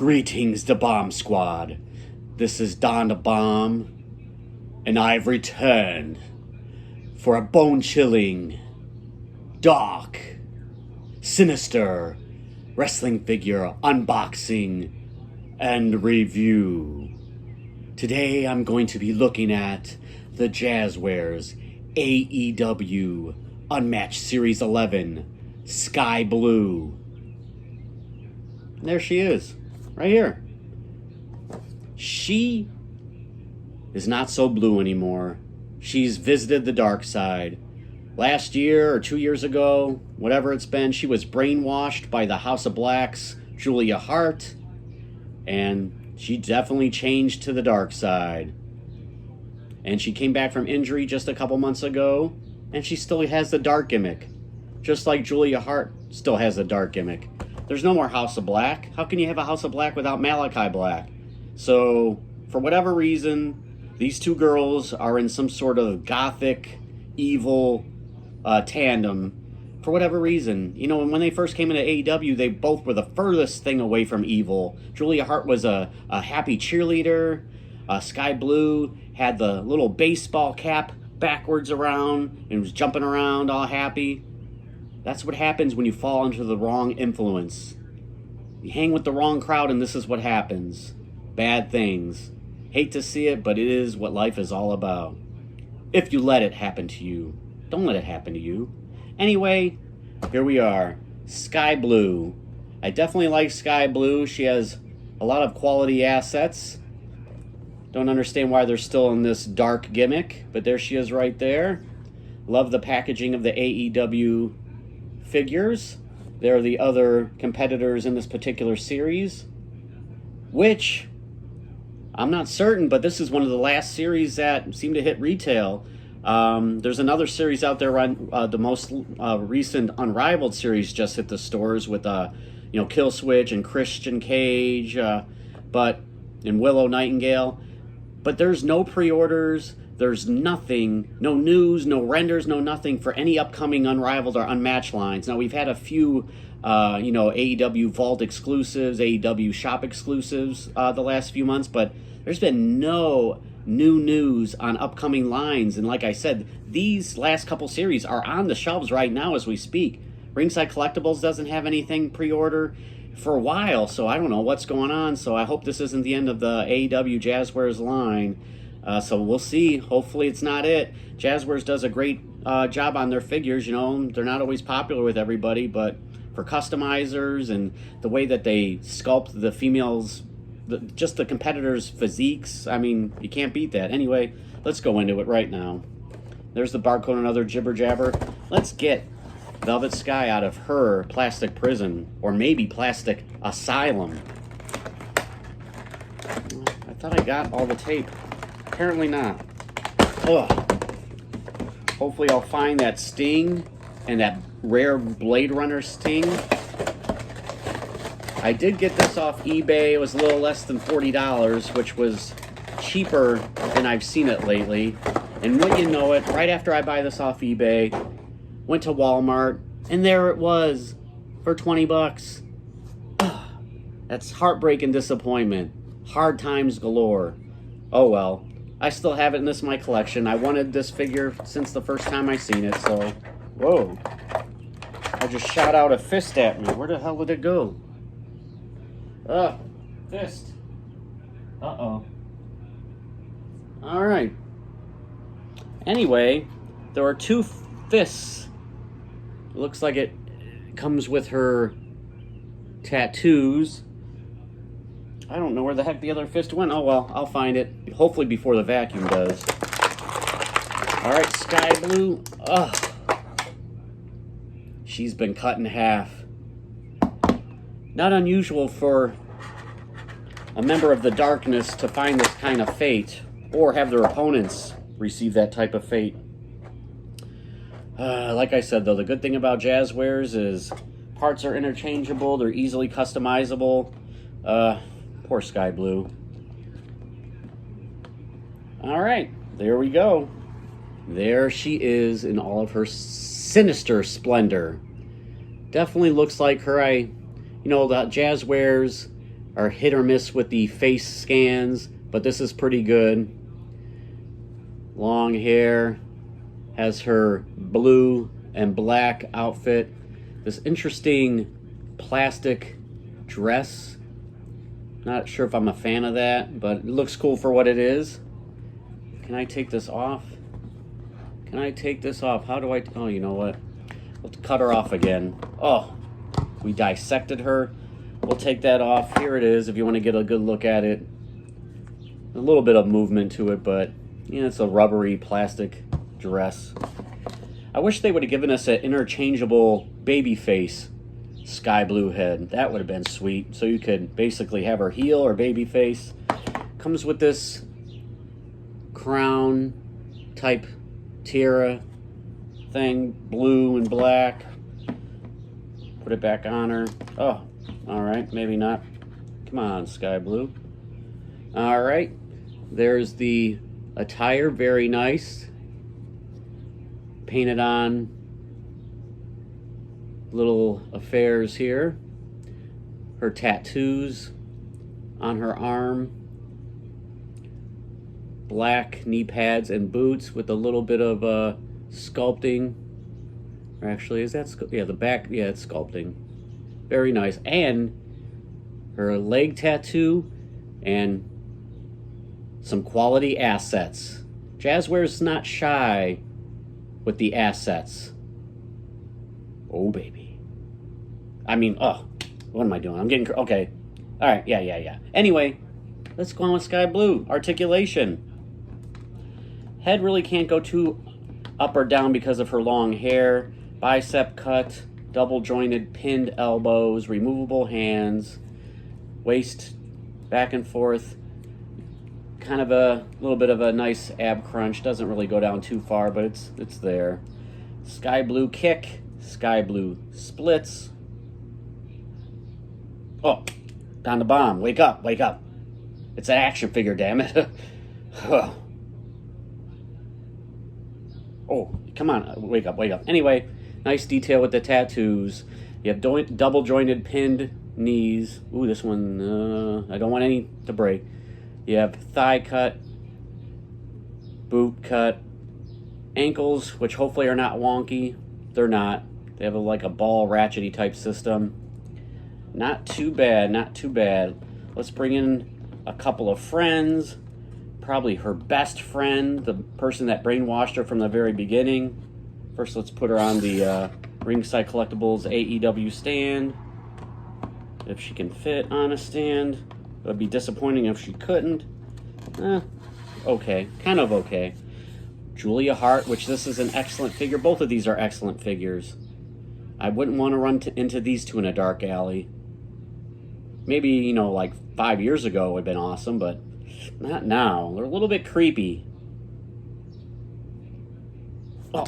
Greetings, the Bomb Squad. This is Don the Bomb, and I've returned for a bone-chilling, dark, sinister wrestling figure unboxing and review. Today I'm going to be looking at the Jazwares AEW Unmatched Series 11 Sky Blue. And there she is, right here. She is not so blue anymore. She's visited the dark side. Last year or 2 years ago, whatever it's been, she was brainwashed by the House of Black's Julia Hart, and she definitely changed to the dark side. And she came back from injury just a couple months ago, and she still has the dark gimmick. Just like Julia Hart still has the dark gimmick. There's no more House of Black. How can you have a House of Black without Malachi Black? So, for whatever reason, these two girls are in some sort of gothic, evil tandem. For whatever reason. You know, when they first came into AEW, they both were the furthest thing away from evil. Julia Hart was a happy cheerleader. Sky Blue had the little baseball cap backwards around and was jumping around all happy. That's what happens when you fall into the wrong influence. You hang with the wrong crowd and this is what happens. Bad things. Hate to see it, but it is what life is all about. If you let it happen to you. Don't let it happen to you. Anyway, here we are. Sky Blue. I definitely like Sky Blue. She has a lot of quality assets. Don't understand why they're still in this dark gimmick, but there she is right there. Love the packaging of the AEW figures. They're the other competitors in this particular series, which I'm not certain, but this is one of the last series that seem to hit retail. There's another series out there on the most recent Unrivaled series just hit the stores with Kill Switch and Christian Cage, and Willow Nightingale. But there's no pre-orders. There's nothing, no news, no renders, no nothing for any upcoming Unrivaled or Unmatched lines. Now, we've had a few, AEW Vault exclusives, AEW Shop exclusives the last few months, but there's been no new news on upcoming lines. And like I said, these last couple series are on the shelves right now as we speak. Ringside Collectibles doesn't have anything pre-order for a while, so I don't know what's going on. So I hope this isn't the end of the AEW Jazwares line. So we'll see. Hopefully it's not it. Jazwares does a great job on their figures. You know, they're not always popular with everybody, but for customizers and the way that they sculpt the females, just the competitors' physiques, I mean, you can't beat that. Anyway, let's go into it right now. There's the barcode and other jibber jabber. Let's get Velvet Skye out of her plastic prison, or maybe plastic asylum. I thought I got all the tape. Apparently not. Ugh. Hopefully I'll find that Sting and that rare Blade Runner Sting. I did get this off eBay. It was a little less than $40, which was cheaper than I've seen it lately. And wouldn't you know it, right after I buy this off eBay, went to Walmart, and there it was for 20 bucks. That's heartbreak and disappointment. Hard times galore. Oh well. I still have it, and this is my collection. I wanted this figure since the first time I seen it, so... Whoa. I just shot out a fist at me. Where the hell did it go? Fist. Uh-oh. Alright. Anyway, there are two fists. It looks like it comes with her tattoos. I don't know where the heck the other fist went. Oh, well, I'll find it. Hopefully before the vacuum does. Alright, Sky Blue. Ugh. She's been cut in half. Not unusual for a member of the Darkness to find this kind of fate, or have their opponents receive that type of fate. Like I said, though, the good thing about Jazwares is parts are interchangeable. They're easily customizable. Poor Sky Blue. Alright, there we go. There she is in all of her sinister splendor. Definitely looks like her. The Jazwares are hit or miss with the face scans, but this is pretty good. Long hair, has her blue and black outfit. This interesting plastic dress. Not sure if I'm a fan of that, but it looks cool for what it is. Can I take this off? Can I take this off? How do I... Oh, you know what? Let's cut her off again. Oh, we dissected her. We'll take that off. Here it is if you want to get a good look at it. A little bit of movement to it, but yeah, it's a rubbery plastic dress. I wish they would have given us an interchangeable baby face sky blue head. That would have been sweet. So you could basically have her heel or baby face. Comes with this crown type tiara thing, blue and black. Put it back on her. Oh, all right, maybe not. Come on, sky blue. All right, there's the attire, very nice. Painted on little affairs here. Her tattoos on her arm. Black knee pads and boots with a little bit of sculpting. Or actually, is that... Yeah, the back... Yeah, it's sculpting. Very nice. And her leg tattoo and some quality assets. Jazwares is not shy with the assets. Oh, baby. I mean, oh, what am I doing? I'm getting... Okay. All right, yeah. Anyway, let's go on with sky blue. Articulation. Head really can't go too up or down because of her long hair. Bicep cut, double jointed pinned elbows, removable hands, waist back and forth. Kind of a little bit of a nice ab crunch. Doesn't really go down too far, but it's there. Sky blue kick, sky blue splits. Oh, down the bomb. Wake up. It's an action figure, damn it. Oh, come on, wake up. Anyway, nice detail with the tattoos. You have double jointed pinned knees. Ooh, this one, I don't want any to break. You have thigh cut, boot cut, ankles, which hopefully are not wonky. They're not. They have like a ball ratchety type system. Not too bad. Let's bring in a couple of friends. Probably her best friend, the person that brainwashed her from the very beginning. First, let's put her on the Ringside Collectibles AEW stand. If she can fit on a stand. It would be disappointing if she couldn't. Okay. Kind of okay. Julia Hart, which this is an excellent figure. Both of these are excellent figures. I wouldn't want to run into these two in a dark alley. Maybe, like 5 years ago would have been awesome, but not now. They're a little bit creepy. Oh,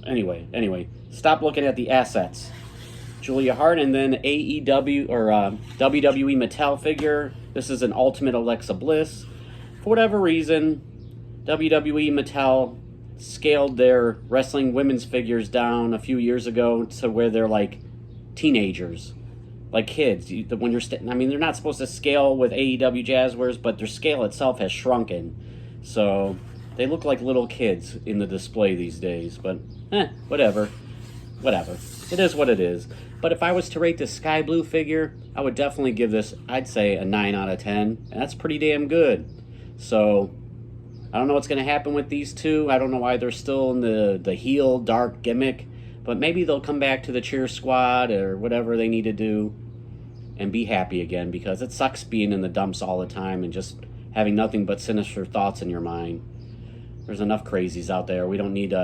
anyway. Stop looking at the assets. Julia Hart, and then AEW or WWE Mattel figure. This is an Ultimate Alexa Bliss. For whatever reason, WWE Mattel scaled their wrestling women's figures down a few years ago to where they're like teenagers, like kids. When you're, they're not supposed to scale with AEW Jazwares, but their scale itself has shrunken, so they look like little kids in the display these days. But whatever. It is what it is. But if I was to rate this sky blue figure, I would definitely give this, I'd say, a 9 out of 10. And that's pretty damn good. So, I don't know what's going to happen with these two. I don't know why they're still in the heel dark gimmick. But maybe they'll come back to the cheer squad or whatever they need to do and be happy again. Because it sucks being in the dumps all the time and just having nothing but sinister thoughts in your mind. There's enough crazies out there. We don't need,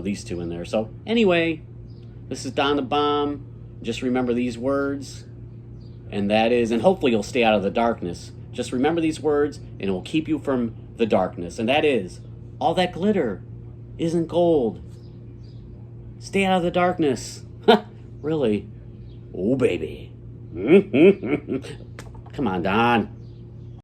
these two in there. So, anyway, this is Don the Bomb. Just remember these words, and that is, and hopefully you'll stay out of the darkness. Just remember these words, and it will keep you from the darkness. And that is, all that glitter isn't gold. Stay out of the darkness. Really? Oh, baby. Come on, Don.